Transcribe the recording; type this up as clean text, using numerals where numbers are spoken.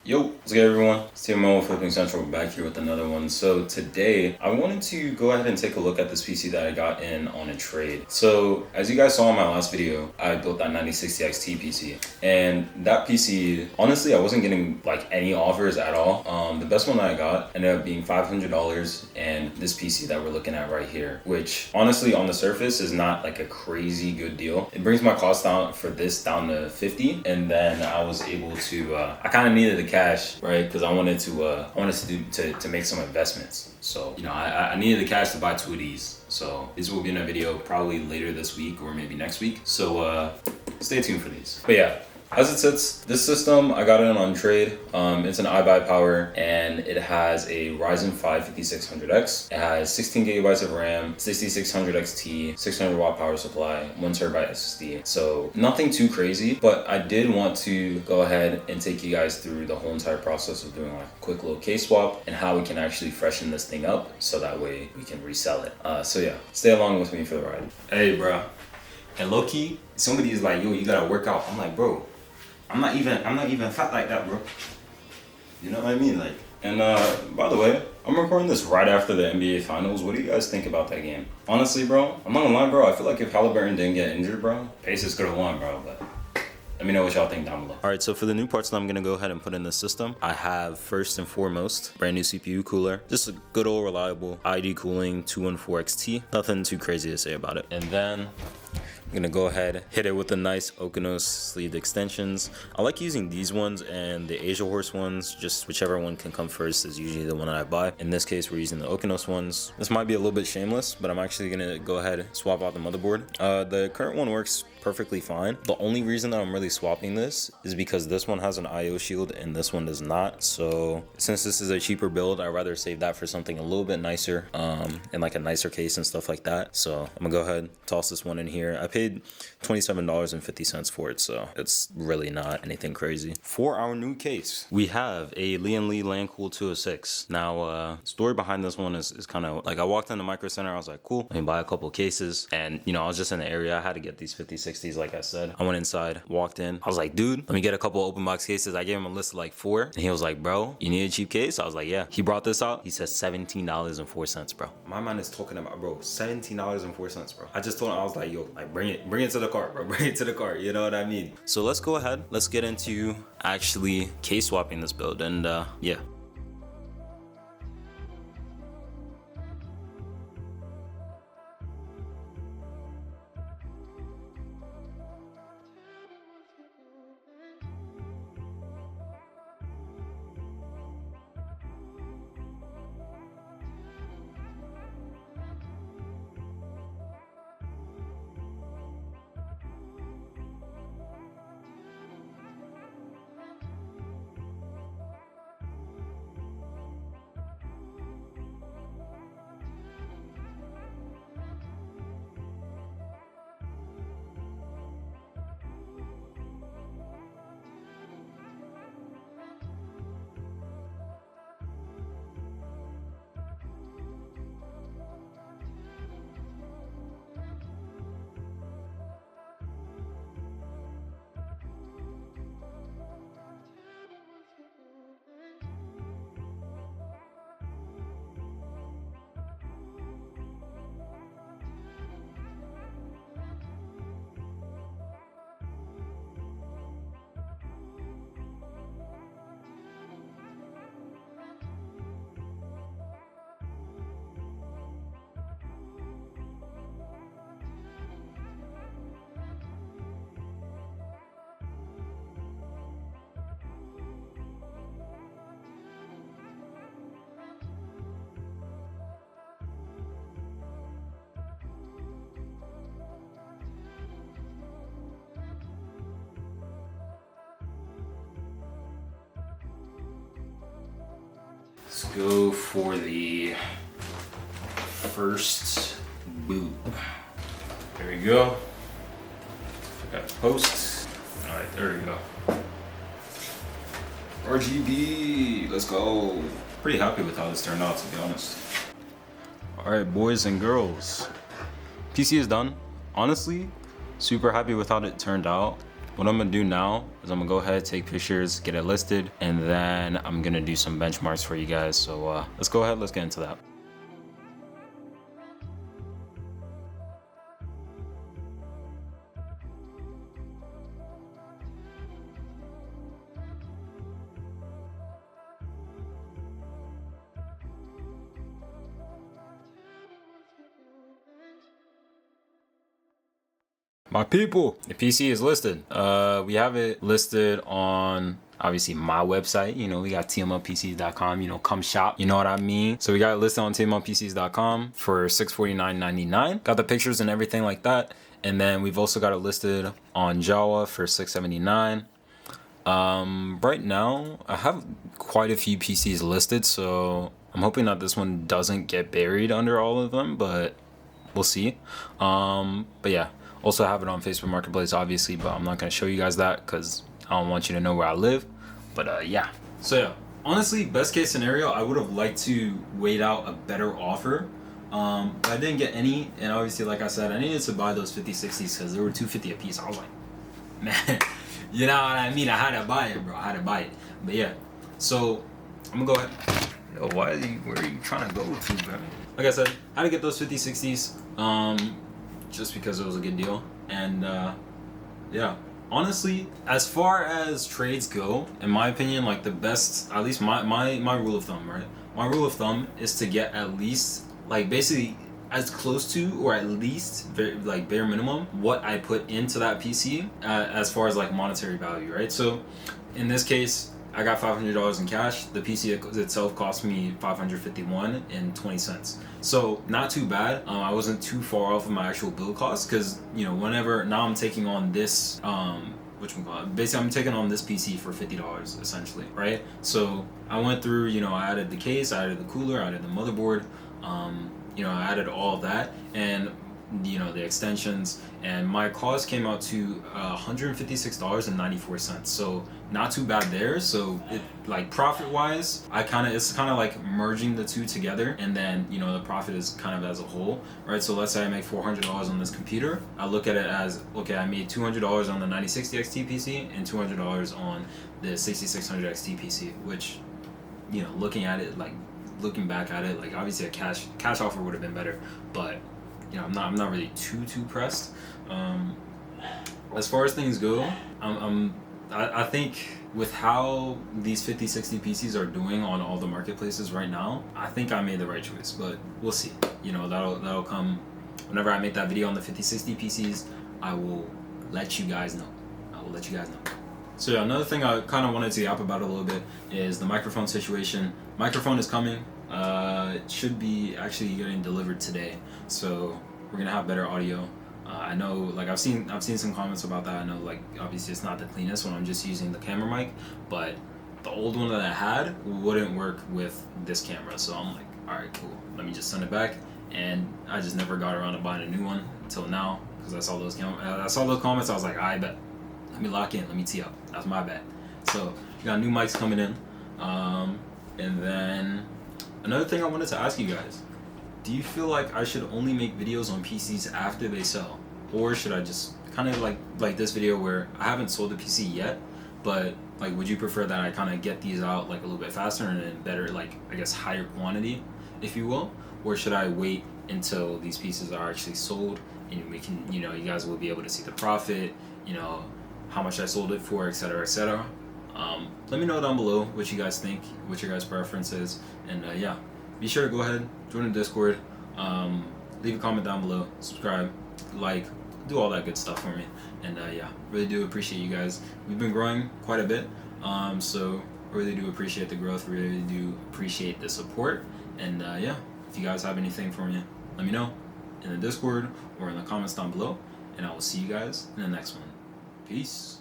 Yo, what's good everyone? It's TMO Flipping Central back here with another one. So today I wanted to go ahead and take a look at this PC that I got in on a trade. So as you guys saw in my last video, I built that 9060 XT PC, and that PC, honestly, I wasn't getting like any offers at all. The best one that I got ended up being $500, and this PC that we're looking at right here, which honestly on the surface is not like a crazy good deal. It brings my cost down for this down to 50, and then I was able to I kind of needed the cash, right? Because I wanted to make some investments. So I needed the cash to buy two of these. So this will be in a video probably later this week or maybe next week. So stay tuned for these. But yeah, as it sits, this system, I got it on trade. It's an iBuyPower, and it has a Ryzen 5 5600X. It has 16 gigabytes of RAM, 6600 XT, 600 watt power supply, 1 terabyte SSD. So nothing too crazy, but I did want to go ahead and take you guys through the whole entire process of doing like a quick little case swap and how we can actually freshen this thing up so that way we can resell it. So yeah, stay along with me for the ride. Hey, bro. And low key, somebody's like, yo, you gotta work out. I'm like, bro, I'm not even fat like that, bro. You know what I mean? Like, and by the way, I'm recording this right after the NBA Finals. What do you guys think about that game? Honestly, bro, I'm not gonna lie, bro. I feel like if Halliburton didn't get injured, bro, Pacers could have won, bro. But let me know what y'all think down below. All right, so for the new parts that I'm gonna go ahead and put in the system, I have first and foremost, brand new CPU cooler. Just a good old reliable ID Cooling 214XT. Nothing too crazy to say about it. And then I'm gonna go ahead, hit it with the nice Okanos sleeved extensions. I like using these ones, and the Asia Horse ones, just whichever one can come first is usually the one that I buy. In this case, we're using the Okanos ones. This might be a little bit shameless, but I'm actually gonna go ahead and swap out the motherboard. The current one works perfectly fine. The only reason that I'm really swapping this is because this one has an IO shield and this one does not. So since this is a cheaper build, I'd rather save that for something a little bit nicer, and like a nicer case and stuff like that. So I'm gonna go ahead, toss this one in here. I paid $27.50 for it, so it's really not anything crazy. For our new case, we have a Lian Li Landcool 206. Now, story behind this one is kind of like, I walked into Micro Center, I was like, cool, let me buy a couple cases. And I was just in the area, I had to get these 5060s, like I said. I went inside, walked in, I was like, dude, let me get a couple open box cases. I gave him a list of like 4, and he was like, bro, you need a cheap case? I was like, yeah. He brought this out, he says $17.04, bro. My mind is talking about, bro, $17.04, bro. I just told him, I was like, yo, like bring it to the cart, bro. Bring it to the cart, you know what I mean? So let's go ahead, let's get into actually case swapping this build, and yeah. Let's go for the first boot. There we go. Got the post. All right, there we go. RGB, let's go. Pretty happy with how this turned out, to be honest. All right, boys and girls. PC is done. Honestly, super happy with how it turned out. what I'm gonna do now is I'm gonna go ahead, take pictures, get it listed, and then I'm gonna do some benchmarks for you guys. So let's go ahead, let's get into that. My people, the PC is listed. We have it listed on obviously my website. You know, we got tmlpcs.com, you know, come shop, you know what I mean? So we got it listed on tmlpcs.com for $649.99. Got the pictures and everything like that. And then we've also got it listed on Java for $679. Right now I have quite a few PCs listed, so I'm hoping that this one doesn't get buried under all of them, but we'll see. But yeah, also have it on Facebook Marketplace, obviously, but I'm not going to show you guys that because I don't want you to know where I live. But yeah. So yeah, honestly, best case scenario, I would have liked to wait out a better offer. But I didn't get any, and obviously, like I said, I needed to buy those 5060s because they were $250 a piece. I was like, man, you know what I mean? I had to buy it, bro. I had to buy it. But yeah, so I'm gonna go ahead. Yo, where are you trying to go to, bro? Like I said, I had to get those 5060s. Just because it was a good deal. And yeah, honestly, as far as trades go, in my opinion, like the best, at least my rule of thumb, right? My rule of thumb is to get at least, like, basically as close to, or at least like bare minimum, what I put into that PC as far as like monetary value, right? So in this case, I got $500 in cash. The PC itself cost me $551.20. So not too bad. I wasn't too far off of my actual build cost because, you know, whenever now I'm taking on this, basically I'm taking on this PC for $50 essentially, right? So I went through, you know, I added the case, I added the cooler, I added the motherboard, you know, I added all of that, and you know, the extensions, and my cost came out to $156.94. So not too bad there. So it, like, profit wise, it's kind of like merging the two together, and then, you know, the profit is kind of as a whole, right? So let's say I make $400 on this computer. I look at it as, okay, I made $200 on the 9060 XT PC and $200 on the 6600 XT PC, which, you know, looking back at it, like, obviously a cash offer would have been better, but you know, I'm not really too pressed. As far as things go, I think with how these 5060 PCs are doing on all the marketplaces right now, I think I made the right choice. But we'll see. You know, that'll come whenever I make that video on the 5060 PCs. I will let you guys know. So yeah, another thing I kind of wanted to yap about a little bit is the microphone situation. Microphone is coming. It should be actually getting delivered today, so we're gonna have better audio. I know, like, I've seen some comments about that. I know, like, obviously it's not the cleanest when I'm just using the camera mic, but the old one that I had wouldn't work with this camera. So I'm like, all right, cool. Let me just send it back. And I just never got around to buying a new one until now because I saw those comments. I was like, I bet. Let me lock in. Let me tee up. That's my bad. So we got new mics coming in, and then another thing I wanted to ask you guys. Do you feel like I should only make videos on PCs after they sell? Or should I just kind of like this video where I haven't sold the PC yet, but like, would you prefer that I kind of get these out like a little bit faster and in better, like, I guess, higher quantity, if you will? Or should I wait until these pieces are actually sold and we can, you know, you guys will be able to see the profit, you know, how much I sold it for, etc., etc. Let me know down below what you guys think, what your guys' preference is, and yeah, be sure to go ahead, join the Discord, leave a comment down below, subscribe, like, do all that good stuff for me, and yeah, really do appreciate you guys. We've been growing quite a bit, so really do appreciate the growth, really do appreciate the support, and yeah, if you guys have anything for me, let me know in the Discord or in the comments down below, and I will see you guys in the next one. Peace.